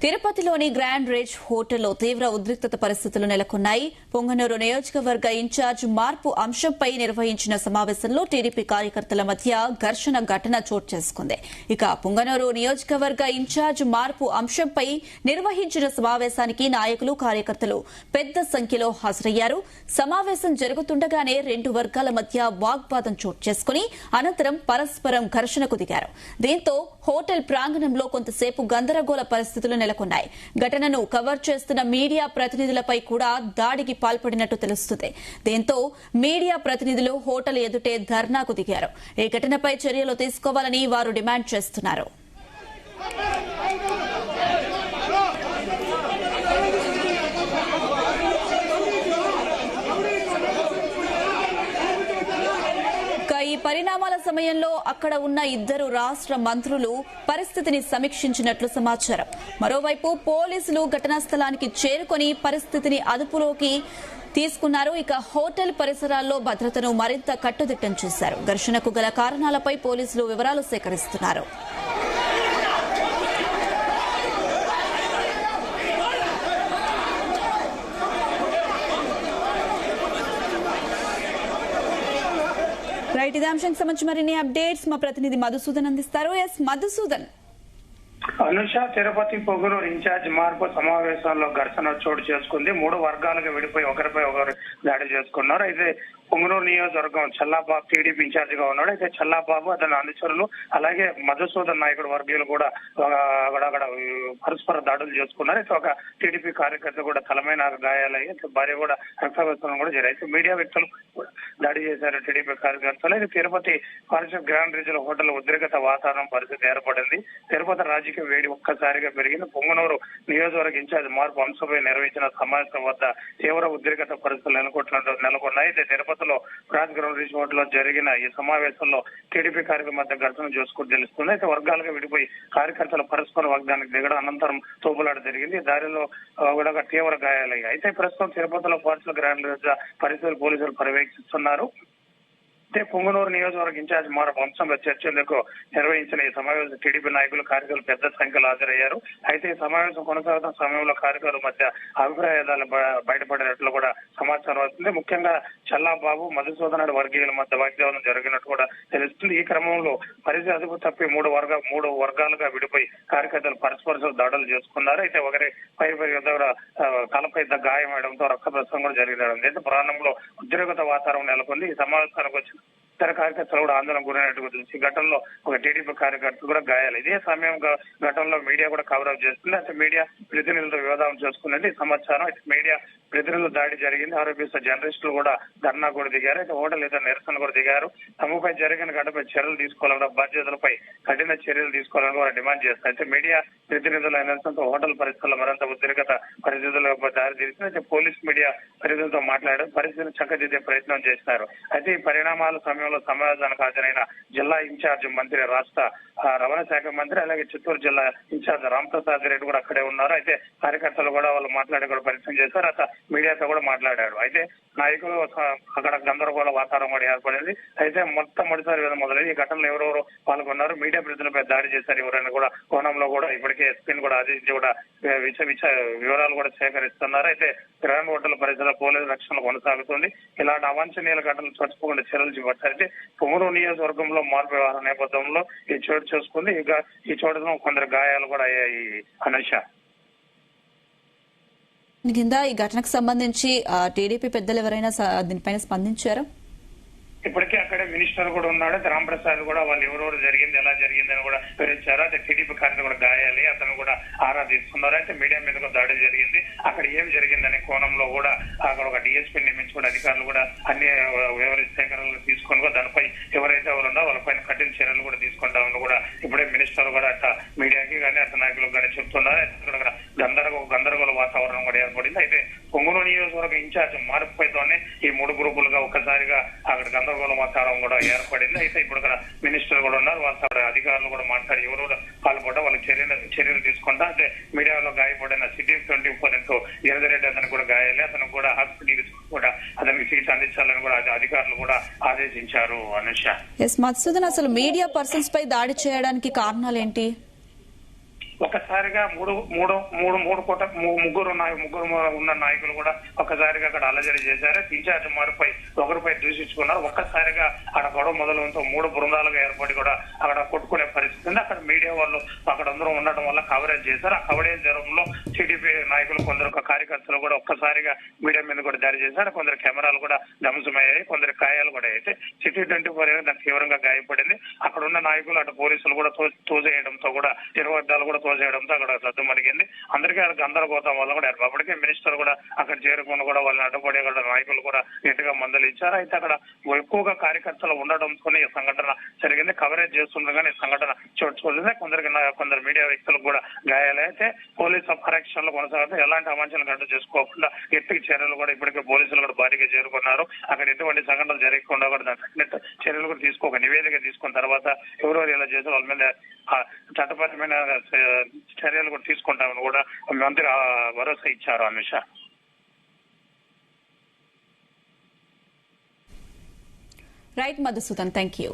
తిరుపతిలోని grand raise హోటల్లో తీవ్ర ఉద్రిక్తత పరిస్థితులు నెలకొన్నాయి. పొంగనూరు నియోజకవర్గ ఇన్ఛార్జ్ మార్పు అంశంపై నిర్వహించిన సమావేశంలో టీడీపీ కార్యకర్తల మధ్య ఘర్షణ ఘటన చోటు చేసుకుంది. ఇక పొంగనూరు నియోజకవర్గ ఇన్ఛార్జ్ మార్పు అంశంపై నిర్వహించిన సమావేశానికి నాయకులు కార్యకర్తలు పెద్ద సంఖ్యలో హాజరయ్యారు. సమావేశం జరుగుతుండగానే రెండు వర్గాల మధ్య వాగ్వాదం చోటు చేసుకుని అనంతరం పరస్పరం ఘర్షణకు దిగారు. దీంతో హోటల్ ప్రాంగణంలో కొంతసేపు గందరగోళ పరిస్థితులు నెలకొన్నాయి. ఘటనను కవర్ చేస్తున్న మీడియా ప్రతినిధులపై కూడా దాడికి పాల్పడినట్టు తెలుస్తుంది. దీంతో మీడియా ప్రతినిధులు హోటల్ ఎదుటే ధర్నాకు దిగారు. ఈ ఘటనపై చర్యలు తీసుకోవాలని వారు డిమాండ్ చేస్తున్నారు. ఈ పరిణామాల సమయంలో అక్కడ ఉన్న ఇద్దరు రాష్ట్ర మంత్రులు పరిస్థితిని సమీక్షించినట్లు సమాచారం. మరోవైపు పోలీసులు ఘటనా స్థలానికి చేరుకుని పరిస్థితిని అదుపులోకి తీసుకున్నారు. ఇక హోటల్ పరిసరాల్లో భద్రతను మరింత కట్టుదిట్టం చేశారు. ఘర్షణకు గల కారణాలపై పోలీసులు వివరాలు సేకరిస్తున్నారు. రైట్, ఇదే అంశానికి సంబంధించి మరిన్ని అప్డేట్స్ మా ప్రతినిధి మధుసూదన్ అందిస్తారు. ఎస్ మధుసూదన్. అనుష, తిరుపతి పొంగనూరు ఇన్ఛార్జ్ మార్పు సమావేశంలో ఘర్షణ చోటు చేసుకుంది. మూడు వర్గాలుగా విడిపోయి ఒకరిపై ఒకరు దాడి చేసుకున్నారు. అయితే పొంగనూరు నియోజకవర్గం చల్లాబాబు టీడీపీ ఇన్ఛార్జ్ గా ఉన్నాడు. అయితే చల్లాబాబు అతని అనుచరులు అలాగే మధుసూదన్ నాయకుడు వర్గీయులు కూడా అక్కడ పరస్పర దాడులు చేసుకున్నారు. అయితే ఒక టీడీపీ కార్యకర్త కూడా తలమైన గాయాలయ్యి భార్య కూడా రక్తవస్త్రం కూడా జరిగాయి. అయితే మీడియా వ్యక్తులు దాడి చేశారు టీడీపీ కార్యకర్తలు. అయితే తిరుపతి పరిషత్ గ్రాండ్ రీజన్ హోటల్ ఉద్రిక్తత వాతావరణం పరిస్థితి ఏర్పడింది. తిరుపతి రాజకీయ వేడి ఒక్కసారిగా పెరిగింది. పొంగనూరు నియోజకవర్గ ఇన్ఛార్జ్ మార్పు అంశంపై నిర్వహించిన సమావేశం వద్ద తీవ్ర ఉద్రిక్తత పరిస్థితులు నెలకొన్నాయి. అయితే తిరుపతిలో రాజ్ గ్రౌండ్ రీచ్ హోటల్ లో జరిగిన ఈ సమావేశంలో టీడీపీ కార్యకర్తల మధ్య ఘర్షణ చూసుకుని తెలుస్తుంది. అయితే వర్గాలుగా విడిపోయి కార్యకర్తల పరస్పర వాగ్దానికి దిగడం అనంతరం తోపులాట జరిగింది. దారిలో కూడా తీవ్ర గాయాలయ్యాయి. అయితే ప్రస్తుతం తిరుపతిలో పార్టీల గ్రాండ్ పరిస్థితులు పోలీసులు పర్యవేక్షిస్తున్నారు. పొంగనూరు నియోజకవర్గ ఇన్ఛార్జ్ మార్పు అంశంలో చర్చలకు నిర్వహించిన ఈ సమావేశం టీడీపీ నాయకులు కార్యకర్తలు పెద్ద సంఖ్యలో హాజరయ్యారు. అయితే ఈ సమావేశం కొనసాగుతున్న సమయంలో కార్యకర్తల మధ్య అభిప్రాయాలు బయటపడినట్లు కూడా సమాచారం వస్తుంది. ముఖ్యంగా చల్లాబాబు మధుసూదన్ వర్గీయుల మధ్య వాగ్వాదం జరిగినట్టు కూడా తెలుస్తుంది. ఈ క్రమంలో పరిస్థితి అదుపు తప్పి మూడు వర్గాలుగా విడిపోయి కార్యకర్తలు పరస్పర దాడులు చేసుకున్నారు. అయితే ఒకరి పై తలపై గాయమవడంతో రక్తప్రసవం కూడా జరిగినడం. దీంతో ప్రారంభంలో ఉద్రిక్తత వాతావరణం నెలకొంది. ఈ సమావేశానికి వచ్చిన ఇతర కార్యకర్తలు కూడా ఆందోళన గురైనట్టు తెలిసి ఘటనలో ఒక టీడీపీ కార్యకర్తలు కూడా గాయాలు. ఇదే సమయం ఘటనలో మీడియా కూడా కవరప్ చేస్తుంది. అయితే మీడియా ప్రతినిధులతో వివాదం చేసుకున్నది సమాచారం. అయితే మీడియా ప్రతినిధులు దాడి జరిగింది. ఆరోపిస్తున్న జర్నలిస్టులు కూడా ధర్నా కూడా దిగారు. అయితే హోటల్ ఇతర నిరసన కూడా దిగారు. తమపై జరిగిన ఘటనపై చర్యలు తీసుకోవాలని బాధ్యతలపై కఠిన చర్యలు తీసుకోవాలని కూడా డిమాండ్ చేస్తారు. అయితే మీడియా ప్రతినిధుల నిరసనతో హోటల్ పరిస్థితుల్లో మరింత ఉద్రిక్తత పరిస్థితులకు దారి తీసింది. అయితే పోలీస్ మీడియా ప్రతినిధులతో మాట్లాడారు. పరిస్థితిని చక్కదిద్దే ప్రయత్నం చేస్తారు. అయితే ఈ పరిణామాల సమయంలో సమావేశానికి హాజరైన జిల్లా ఇన్ఛార్జ్ మంత్రి, రాష్ట్ర రవాణా శాఖ మంత్రి అలాగే చిత్తూరు జిల్లా ఇన్ఛార్జ్ రాంప్రసాద్ రెడ్డి కూడా అక్కడే ఉన్నారు. అయితే కార్యకర్తలు కూడా వాళ్ళు మాట్లాడే కూడా ప్రయత్నం చేశారు. అయితే మీడియాతో కూడా మాట్లాడారు. అయితే నాయకులు అక్కడ గందరగోళ వాతావరణం కూడా ఏర్పడింది. అయితే మొట్టమొదటిసారి మొదలైంది. ఈ ఘటనలో ఎవరెవరు పాల్గొన్నారు, మీడియా ప్రతినిధులపై దాడి చేశారు ఎవరైనా కూడా కోణంలో కూడా ఇప్పటికే ఎస్పీని కూడా ఆదేశించి కూడా వివరాలు కూడా సేకరిస్తున్నారు. అయితే గ్రాండ్ హోటల్ పరిసర పోలీసు రక్షణ కొనసాగుతుంది. ఇలాంటి అవాంఛనీయ ఘటనలు చచ్చిపోకుండా చర్యలు చేపట్టారు. అయితే పొంగనూరు నియోజకవర్గంలో మార్పు వ్యవహార నేపథ్యంలో ఈ చోటు చేసుకుంది. ఇక ఈ చోటులో కొందరు గాయాలు కూడా అయ్యాయి. అనుష, కింద ఈ ఘటనకు సంబంధించి టీడీపీ పెద్దలు ఎవరైనా దీనిపైన స్పందించారా? ఇప్పటికే అక్కడే మినిస్టర్ కూడా ఉన్నాడు. రాంప్రసాద్ కూడా వాళ్ళు ఎవరెవరు జరిగింది ఎలా జరిగిందని కూడా వివరించారు. అయితే టీడీపీ కార్యకర్తలు కూడా గాయాలి, అతను కూడా ఆరా తీస్తున్నారు. అయితే మీడియా మీద కూడా దాడి జరిగింది. అక్కడ ఏం జరిగిందనే కోణంలో కూడా అక్కడ ఒక డిఎస్పీ నియమించి కూడా అధికారులు కూడా అన్ని సేకరణలు తీసుకొని కూడా దానిపై ఎవరైతే ఉన్నారో వాళ్ళపైన కఠిన చర్యలు కూడా తీసుకుంటామని కూడా ఇప్పుడే మినిస్టర్ కూడా అట్లా మీడియాకి కానీ అతని నాయకులకు కానీ చెప్తున్నారు. గందరగోళ వాతావరణం కూడా ఏర్పడింది. అయితే పొంగనూరు నియోజకవర్గ ఇన్ఛార్జ్ మార్పుతోనే ఈ మూడు గ్రూపులుగా ఒక్కసారిగా అక్కడ గందరగోళ వాతావరణం కూడా ఏర్పడింది. అయితే ఇప్పుడు ఇక్కడ మినిస్టర్ కూడా ఉన్నారు. వాళ్ళ అధికారులు కూడా మాట్లాడి ఎవరు పాల్పడ్డా వాళ్ళకి చర్యలు తీసుకుంటా. అంటే మీడియాలో గాయపడిన సిటీ 24 ఎరదరెడ్డి అతను కూడా గాయాలి. అతను కూడా హాస్పిటల్ కూడా అతనికి చికిత్స అందించాలని కూడా అధికారులు కూడా ఆదేశించారు. అనుష, మధుసూదన్, అసలు మీడియా పర్సన్స్ పై దాడి చేయడానికి కారణాలు ఏంటి? ఒక్కసారిగా ముగ్గురు ఉన్న నాయకులు కూడా ఒక్కసారిగా అక్కడ అలజడి చేశారు. ఇన్ఛార్జ్ మారిపై ఒకరిపై దూషించుకున్నారు. ఒక్కసారిగా అక్కడ గొడవ మొదలవుతో 3 బృందాలుగా ఏర్పడి కూడా అక్కడ కొట్టుకునే పరిస్థితి ఉంది. అక్కడ మీడియా వాళ్ళు అక్కడ అందరూ ఉండటం వల్ల కవరేజ్ చేశారు. ఆ కవరేజ్ జరంలో టీడీపీ నాయకులు కొందరు కార్యకర్తలు కూడా ఒక్కసారిగా మీడియా మీద కూడా దాడి చేశారు. కొందరు కెమెరాలు కూడా ధ్వంసమయ్యాయి, కొందరు గాయాలు కూడా అయితే సిటీ 24 దానికి తీవ్రంగా గాయపడింది. అక్కడ ఉన్న నాయకులు అటు పోలీసులు కూడా తోసేయడంతో కూడా ఇరు వర్గాలు కూడా తోసేయడంతో అక్కడ సద్దుమణిగింది. అందరికీ గందరగోళం వల్ల కూడా అప్పటికే మినిస్టర్ కూడా అక్కడ చేరుకుని కూడా వాళ్ళని అడ్డుపడే నాయకులు కూడా గట్టిగా మందలు ఇచ్చారు. అయితే అక్కడ ఎక్కువగా కార్యకర్తలు ఉండడంతో ఈ సంఘటన జరిగింది. కవరేజ్ చేస్తుండగానే ఈ సంఘటన చోటుకోలేదు. కొందరు మీడియా వ్యక్తులకు కూడా గాయాలైతే పోలీసు పరీక్షలు కొనసాగుతూ ఎలాంటి అవాంఛనలు గంట చేసుకోకుండా గట్టి చర్యలు కూడా ఇప్పటికే పోలీసులు కూడా భారీగా చేరుకున్నారు. అక్కడ ఎటువంటి సంఘటనలు జరగకుండా కూడా దానికి తగినట్టు చర్యలు కూడా ఒక నివేదిక తీసుకున్న తర్వాత ఎవరెవరు ఇలా చేసి వాళ్ళ మీద చట్టపరమైన చర్యలు కూడా తీసుకుంటామని కూడా మంత్రి భరోసా ఇచ్చారు. Amit Shah right Madhusudan, thank you.